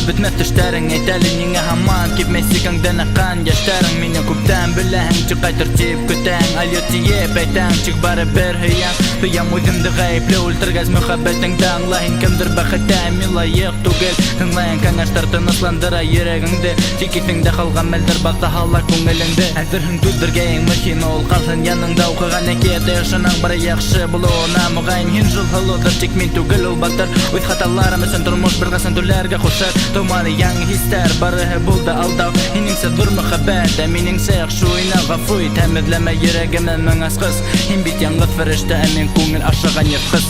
bitmez düşlerin etelin yine haman Kipmesi kangdan akan yaşların Mine kuptan bilen çıkaytır çip küten Alyotiye beytan çık bari bir hıyan Duyam uzimdi gayipli ultırgaz muhabbetin dağlahin Kimdir bakıta layık tugel Tınlayan kangaştar tınıslandıra yüreğinde Çikitinde kalgan meldir bakta halak koңеліңді Әзірін түлдіргейін махина ол қалсын яныңда Оқыған әкеті шының бір яқшы бұлуына Мұғайын хин жыл хылуdır тек мен түгіл ол бақтыр Өз қаталарым үшін тұрмыш бір қасын түлерге құшыр Туманы яң хистер барығы болды алдау Хиніңсе дұр мұхаббәт әминіңсе шуйна ғафуй Тәмідләмә ерегімі мың асқыз Хин бит яңғыз фірішті әмен көңіл ашыған етқыз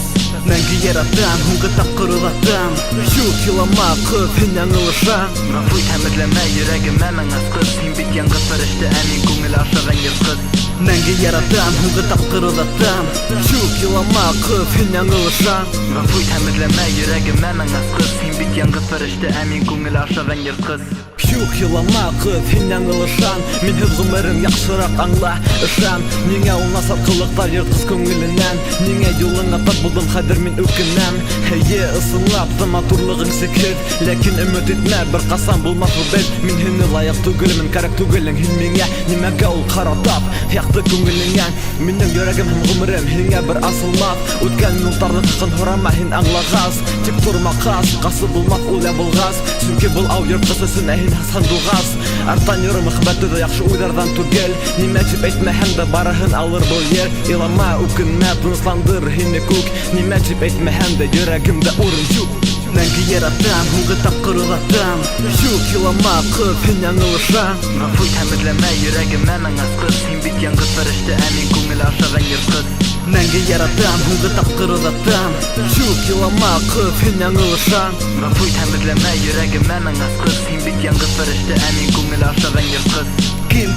Мәңгі яратам, хуңғы тапқыр ұлатам Жүк елама қыз, хин аңылышам Ғафуй тәмідләмә ерегімі мың асқыз Хин бит яңғыз фірішті әмен көңіл ашыған етқыз Мәңгі яратам, хуңғы тапқыр ұлатам Жүк елама қыз, хин аңылышам Ғафуй тәмідләмә ерегімі мың асқыз Хин бит яңғыз фірішті әмен көңіл ашыған етқыз Жүк елама қыз, хин аңылышам Мен өз ғұмырым яқшырақ аңла ұшам Неңе ол насар қылықтар ертқыз көңілінен Неңе юлыңа тап болдым қадір мен өкінем Әйе ысынлап матурлығың секрет Ләкин үміт етме бір қасан болмақ бет Мен хіні лайық түгілімін кәрек түгілің Хин менге немәге ол қаратап Яқты көңіліңен Менің йөрегім хім ғұмырым хинге бір асылмақ Өткен минуттарды қықын хорама хин аңлағаз Тек тұрма қас, қасы болмақ оля болғаз Сүнке бұл ау ертқысы сүн әйін сандуғаз Артан йөрі мұхбәтті де яқшы уйдардан түгел Неме тип әйтмә хәм дә барыһын алыр бұл ер Илама, үкінмә, тынысландыр хинне күк Неме тип әйтмә хәм дә йөрегімдә урын жүк Мәңгі яратам, хуңғы тапқыр ұлатам Жүк елама қыз, хин аңылышам Ғафуй тәмідләмә ерегімі мың асқыз Хин бит яңғыз фірішті әмен көңіл ашыған ертқыз Мәңгі яратам, хуңғы тапқыр ұлатам Жүк елама қыз, хин аңылышам Ғафуй тәмідләмә ерегімі мың асқыз Хин бит яңғыз фірішті әмен көңіл ашыған ертқыз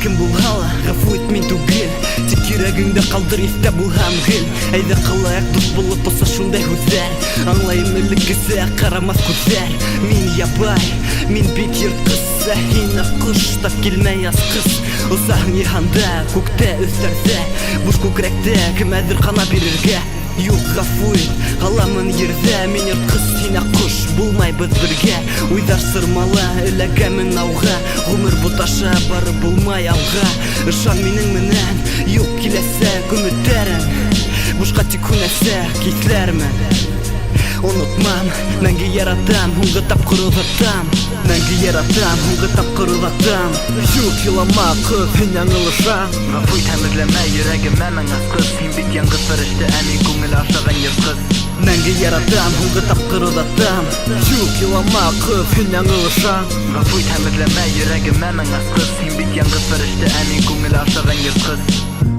Кім болғала, ғафу ет мен түгел Тек керегіңді қалдыр есте болғам гіл Әйді қалайық дұс болып болса шундай хүзәр Аңлайым үлік кісі қарамас күзәр Мен ябай, мен бет ертқыз Хина құштап келмей асқыз Ұсағын еханда, көкте өстерді Бұш көкіректе кім әзір қана берерге Юк ғафу ет, қаламын ерді Мен ертқыз сина құш, болмай біз бірге Уйдар сырмала, үләгәмін ауға Ғұмыр бұташа бары болмай алға Ышан менің мінен, юк келесі күміттерін Бұшқа тек күнәсі кейтлермін Unutmam, мәңгі яратам, хуңғы тапқыр ұлатам Мәңгі яратам, хуңғы тапқыр ұлатам Жүк елама қыз, хин аңылышам Ғафуй тәмідләмә ерегімі мың асқыз Хин бит яңғыз фірішті әмен көңіл ашыған ертқыз Мәңгі яратам, хуңғы тапқыр ұлатам Жүк елама қыз, хин аңылышам Ғафуй тәмідләмә ерегімі мың асқыз Хин бит яңғыз фірішті әмен көңіл ашыған ертқыз